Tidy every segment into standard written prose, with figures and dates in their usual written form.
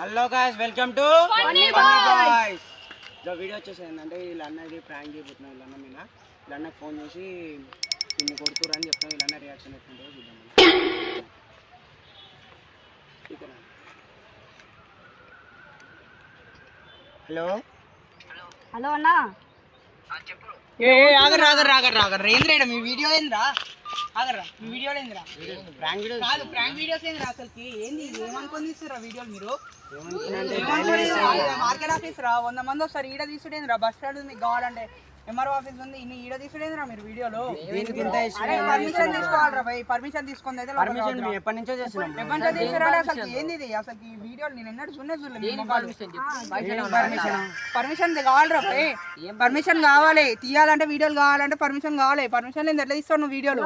Hello guys, welcome to funny boys. The video వచ్చేసి ఏంటంటే వీళ్ళన్నది prank చేయబోతున్నాం. వీళ్ళన్న మీద వీళ్ళన్న ఫోన్ చేసి నిన్ను కొడుతురు అని చెప్తాం. వీళ్ళన్న రియాక్షన్ ఎట్లుంటుందో చూద్దాం. హలో హలో అన్నా, ఆగరా ఏంద్రా మీ వీడియో ఏంద్రా? ఆగరా మీ వీడియోలు ఏంద్రా? ప్రాంక్ వీడియో కాదు, ప్రాంక్ వీడియోస్ ఏంద్రా? అసలుకి ఏంది ఏమనుకొని తీస్తురా వీడియోలు? మీరు మార్కెట్ ఆఫీస్ రా 100 మంది వస్తారు. ఈడ తీసుడేంద్రా? బస్ స్టాండ్ మీకు కావాలంటే ఎంఆర్ఓ ఆఫీస్ ఉంది, ఇన్ని ఈడ తీసుడేంద్రా మీరు వీడియోలో? పర్మిషన్ తీసుకోవాలరా భయ్. పర్మిషన్ తీసుకుంది అయితే పర్మిషన్ ఎప్పటి నుంచో చేస్తున్నాం. ఎప్పటి నుంచో తీసుకురాడు? అసలు ఏంది ఇది? అసలు ఈ వీడియోలు నేను ఎన్నడూ చూడలేదు. పర్మిషన్ కావాలరా భయ్. పర్మిషన్ కావాలి, తీయాలంటే వీడియోలు కావాలంటే పర్మిషన్ కావాలి. పర్మిషన్ లేదు ఎట్లా తీస్తావు నువ్వు వీడియోలు?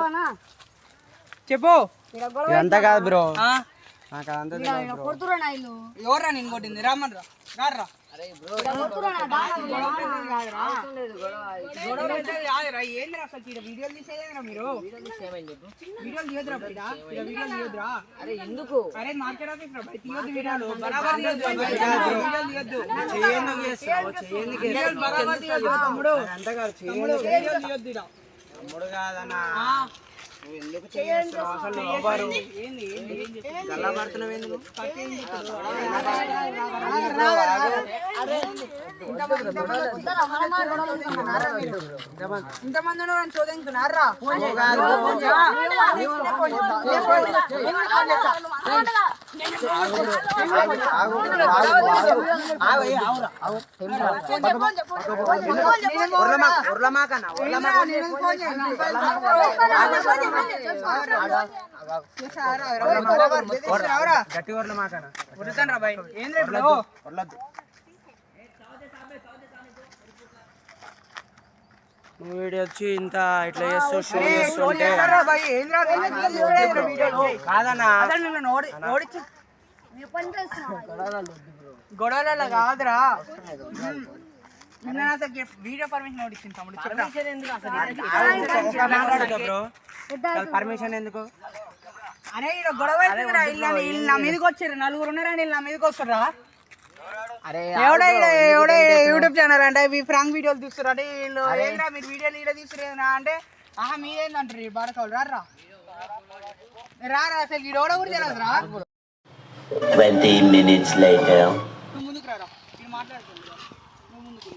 చెప్పు. ఇదంతా కాదు బ్రో, ఎవరా నేను కొట్టింది? రమ్మని రా. ఏంద్రా అసలు వీడియోలు తీసేదేరా మీరు? వీడియోలు తీయద్దురా బయట, వీడియోలు తీయద్దురా. అరే ఎందుకు? అరే మార్కెట్ ఆఫీస్ రా, తీయొద్దు వీడియోలు. బరాబర్ తీయొద్దు, వీడియోలు తీయొద్దు. బరాబర్ తీయొద్దు తమ్ముడు. తమ్ముడు వీడియోలు తీయొద్దు. తమ్ముడు కాదన్నా, నువ్వు ఎందుకు చేస్తున్నావు? అసలు గల్లబడుతున్నావు ఎందుకు? ఇంతమంది చూద్దారా? గట్టి ఊర్ల మాకనా ఉరుతాను రా బాయ్. ఏంద్ర వీడియో వచ్చి ఇంత ఇట్లా చేస్తుంటే కాదన్నా, గొడవల కాదురా. వీడియో పర్మిషన్ ఓడిచ్చింది తమ్ముడు. పర్మిషన్ ఎందుకు? అరే ఇక్కడ గొడవ వీళ్ళు నా మీదకి వచ్చారు. నలుగురు ఉన్నారండి, వీళ్ళు నా మీదకి వస్తారా? అరే ఎవడే యూట్యూబ్ ఛానల్ అంటే ఇవి ఫ్రాంక్ వీడియోలు తీస్తారు అంటే వీళ్ళు ఏంద్రా మీరు వీడియోలు ఈడ తీసుకురేనా అంటే ఆహా మీరేందంటారు ఈ బాడకాలు రారా అసలు ఈ రోడ కూడా తెలియదు రా. 20 minutes later. నువ్వు ముందుకు రారా, నేను మాట్లాడుతున్నా. నువ్వు ముందుకు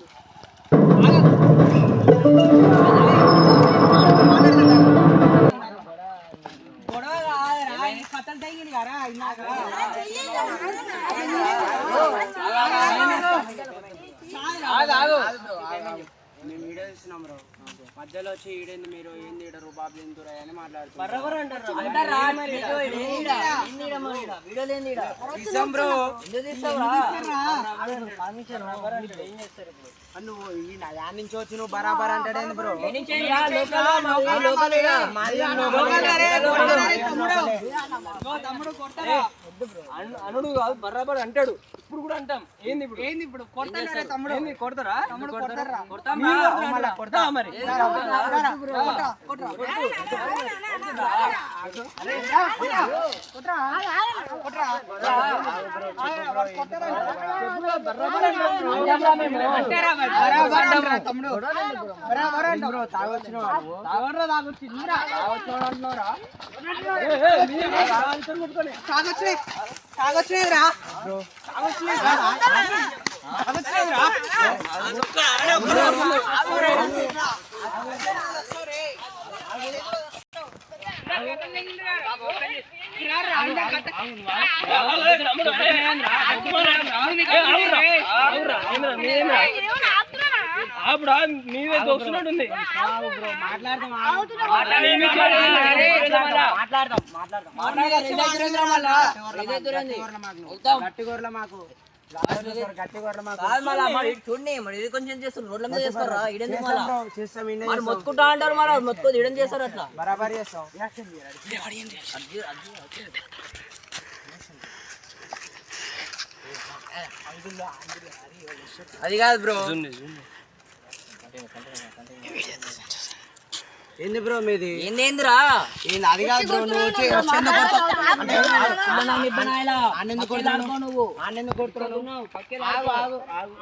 గొడవ కాదురా, ఈ కథలు తగ్గింది కదా ఇందాక. మేము వీడియో తీస్తున్నాం బ్రో, మధ్యలో వచ్చి ఈడేంది మీరు ఏంది ఈడ రూబాబు ఎందురా అని మాట్లాడుతున్నారు. నువ్వు యాడ్ నుంచి వచ్చి నువ్వు బరాబర్ అంటాడేంది బ్రో? అనుడు కాదు, బరాబర్ అంటాడు. ఇప్పుడు కూడా అంటాం. ఏంది ఇప్పుడు కొడతారా తమ్ముడు? కొడతారా తమ్ముడు? కొడతారా? కొడతా మరి. తాగొచ్చిరా మీదే దోస్తున్నట్టుంది. కొంచెం చేస్తారు రోడ్ల మీద చేస్తారా? మొత్తుకుంటా అంటారు, మరి మొత్తుకోదు ఇడని చేస్తారు. అట్లా బరాబర్ చేస్తాం. అది కాదు బ్రో, ఏంది బ్రో మీది ఏందేందిరా ఏంది అది కాదు బ్రో నువ్వు వచ్చి ఎందుకు కొడతావు? అంటే ఆడెందుకు కొడుతున్నావు నువ్వు ఆడెందుకు కొడుతున్నావు ఆగు ఆగు ఆగు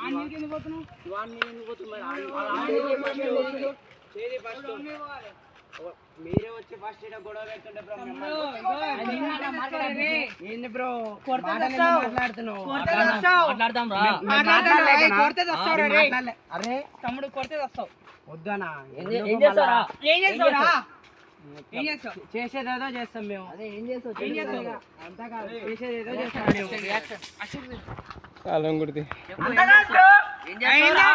మీరే వచ్చి ఫస్ట్ ఇక్కడ గొడవ పెడుతుంటే బ్రో ఏంది బ్రో మాట్లాడుతున్నావు మాట్లాడదాం రా అరే తమ్ముడు కొడితే వస్తావు వద్దానా ఏం చేస్తారా ఏం చేస్తావురా ఏం చేస్తావు చేసేదేదో చేస్తాం మేము అదే ఏం చేస్తావు ఏం చేస్తావు అంతా కాదు చేసేదేదో చేస్తాం మేము కాలం కుడితే ఏం చేస్తావురా